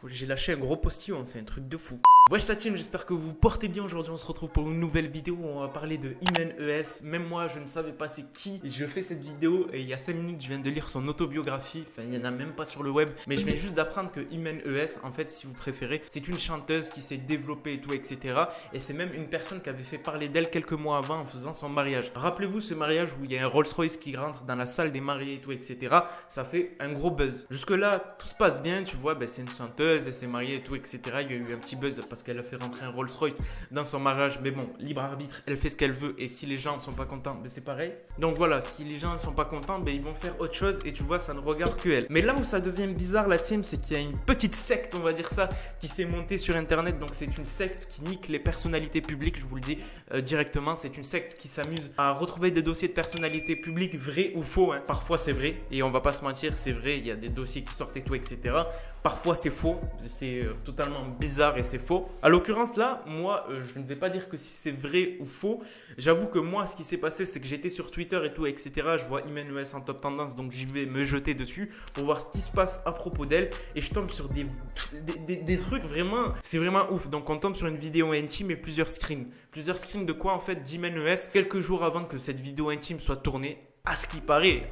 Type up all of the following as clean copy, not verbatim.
j'ai lâché un gros postillon, c'est un truc de fou. Wesh la team, j'espère que vous vous portez bien. Aujourd'hui on se retrouve pour une nouvelle vidéo où on va parler de Imen ES. Même moi je ne savais pas c'est qui. Je fais cette vidéo et il y a 5 minutes je viens de lire son autobiographie. Enfin il n'y en a même pas sur le web. Mais je viens juste d'apprendre que Imen ES, en fait si vous préférez, c'est une chanteuse qui s'est développée et tout, etc. Et c'est même une personne qui avait fait parler d'elle quelques mois avant en faisant son mariage. Rappelez-vous ce mariage où il y a un Rolls Royce qui rentre dans la salle des mariés et tout, etc. Ça fait un gros buzz. Jusque là tout se passe bien, tu vois, c'est une chanteuse, elle s'est mariée et tout, etc. Il y a eu un petit buzz parce qu'elle a fait rentrer un Rolls Royce dans son mariage. Mais bon, libre arbitre, elle fait ce qu'elle veut. Et si les gens ne sont pas contents, c'est pareil. Donc voilà, si les gens ne sont pas contents, ils vont faire autre chose. Et tu vois, ça ne regarde que elle. Mais là où ça devient bizarre, la team, c'est qu'il y a une petite secte, on va dire ça, qui s'est montée sur Internet. Donc c'est une secte qui nique les personnalités publiques, je vous le dis directement. C'est une secte qui s'amuse à retrouver des dossiers de personnalités publiques, vrais ou faux. Parfois c'est vrai, et on va pas se mentir, c'est vrai. Il y a des dossiers qui sortent et tout, etc. Parfois c'est faux, c'est totalement bizarre et c'est faux. À l'occurrence là, moi je ne vais pas dire que si c'est vrai ou faux. J'avoue que moi ce qui s'est passé c'est que j'étais sur Twitter et tout, etc. Je vois Imen ES en top tendance, donc j'y vais me jeter dessus pour voir ce qui se passe à propos d'elle. Et je tombe sur des trucs vraiment, c'est vraiment ouf. Donc on tombe sur une vidéo intime et plusieurs screens. Plusieurs screens de quoi en fait d'Imen ES quelques jours avant que cette vidéo intime soit tournée. À ce qui paraît,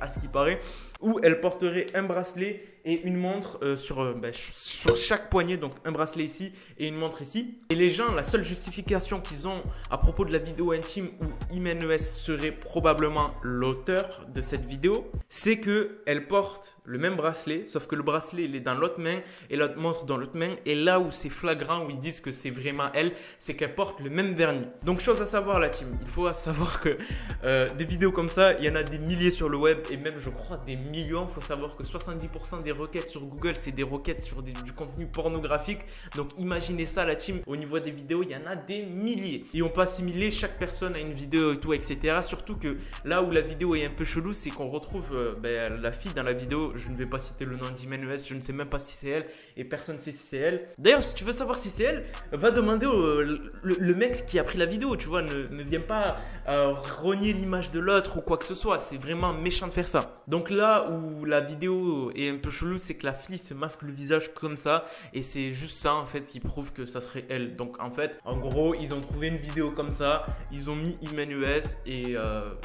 où elle porterait un bracelet et une montre sur chaque poignet, donc un bracelet ici et une montre ici. Et les gens, la seule justification qu'ils ont à propos de la vidéo intime où Imen ES serait probablement l'auteur de cette vidéo, c'est qu'elle porte le même bracelet, sauf que le bracelet il est dans l'autre main et l'autre montre dans l'autre main. Et là où c'est flagrant, où ils disent que c'est vraiment elle, c'est qu'elle porte le même vernis. Donc chose à savoir la team, il faut savoir que des vidéos comme ça, il y en a des milliers sur le web et même je crois des millions. Il faut savoir que 70% des requêtes sur Google, c'est des requêtes sur du contenu pornographique. Donc imaginez ça la team, au niveau des vidéos, il y en a des milliers. Et on peut assimiler chaque personne à une vidéo et tout, etc. Surtout que là où la vidéo est un peu chelou, c'est qu'on retrouve la fille dans la vidéo. Je ne vais pas citer le nom d'Imen ES, je ne sais même pas si c'est elle et personne ne sait si c'est elle. D'ailleurs, si tu veux savoir si c'est elle, va demander le mec qui a pris la vidéo, tu vois, ne viens pas renier l'image de l'autre ou quoi que ce soit. C'est vraiment méchant de faire ça. Donc là où la vidéo est un peu chelou, c'est que la fille se masque le visage comme ça et c'est juste ça en fait qui prouve que ça serait elle. Donc en fait, en gros, ils ont trouvé une vidéo comme ça, ils ont mis Imen ES et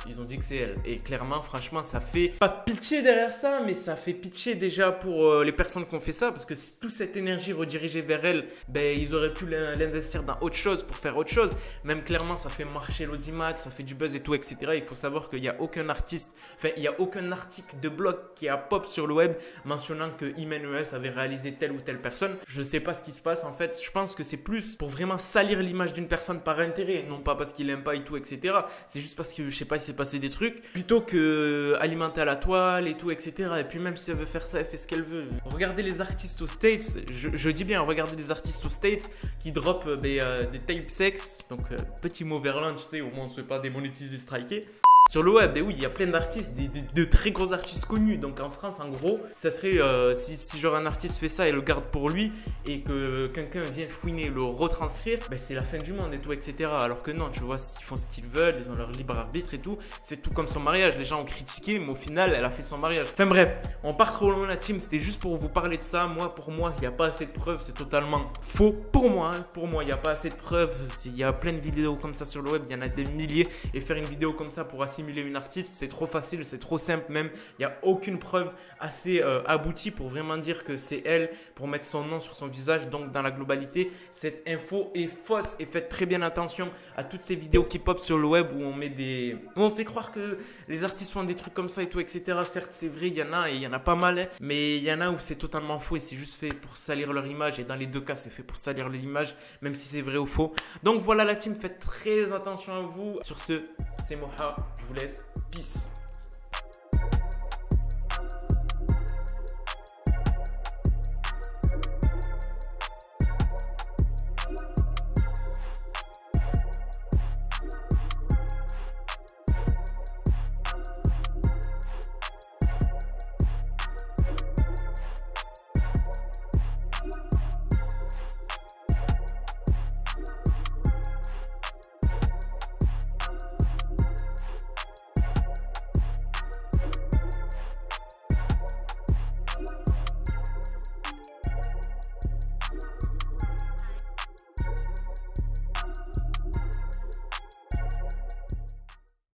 ils ont dit que c'est elle. Et clairement, franchement, ça fait pas pitié derrière ça, mais ça fait pitié déjà pour les personnes qui ont fait ça, parce que si toute cette énergie redirigée vers elle, ils auraient pu l'investir dans autre chose pour faire autre chose. Même clairement, ça fait marcher l'audimat, ça fait du buzz et tout, etc. Il faut savoir qu'il n'y a aucun artiste, il n'y a aucun article de blog qui a pop sur le web mentionnant que Imen ES avait réalisé telle ou telle personne. Je ne sais pas ce qui se passe en fait. Je pense que c'est plus pour vraiment salir l'image d'une personne par intérêt, non pas parce qu'il n'aime pas et tout, etc. C'est juste parce que je sais pas, il s'est passé des trucs plutôt que alimenter à la toile et tout, etc. Et puis même si elle veut faire ça, elle fait ce qu'elle veut. Regardez les artistes aux States, je dis bien, regardez les artistes aux States qui drop des tape sex, donc petit mot verlan, tu sais, au moins on ne se fait pas démonétiser, striker. Sur le web, et oui, il y a plein d'artistes, de très gros artistes connus. Donc en France, en gros, ça serait si genre un artiste fait ça et le garde pour lui et que quelqu'un vient fouiner et le retranscrire, c'est la fin du monde et tout, etc. Alors que non, tu vois, ils font ce qu'ils veulent, ils ont leur libre arbitre et tout. C'est tout comme son mariage. Les gens ont critiqué, mais au final, elle a fait son mariage. Enfin bref, on part trop loin la team. C'était juste pour vous parler de ça. Pour moi, il n'y a pas assez de preuves. C'est totalement faux. Pour moi, il n'y a pas assez de preuves. Il y a plein de vidéos comme ça sur le web. Il y en a des milliers. Et faire une vidéo comme ça pour assimiler une artiste, c'est trop facile, c'est trop simple même. Il n'y a aucune preuve assez aboutie pour vraiment dire que c'est elle, pour mettre son nom sur son visage. Donc dans la globalité, cette info est fausse et faites très bien attention à toutes ces vidéos qui pop sur le web où on fait croire que les artistes font des trucs comme ça et tout, etc. Certes, c'est vrai, il y en a et il y en a pas mal, mais il y en a où c'est totalement faux et c'est juste fait pour salir leur image. Et dans les deux cas, c'est fait pour salir l'image, même si c'est vrai ou faux. Donc voilà la team, faites très attention à vous. Sur ce, c'est Moha, je vous laisse. Peace.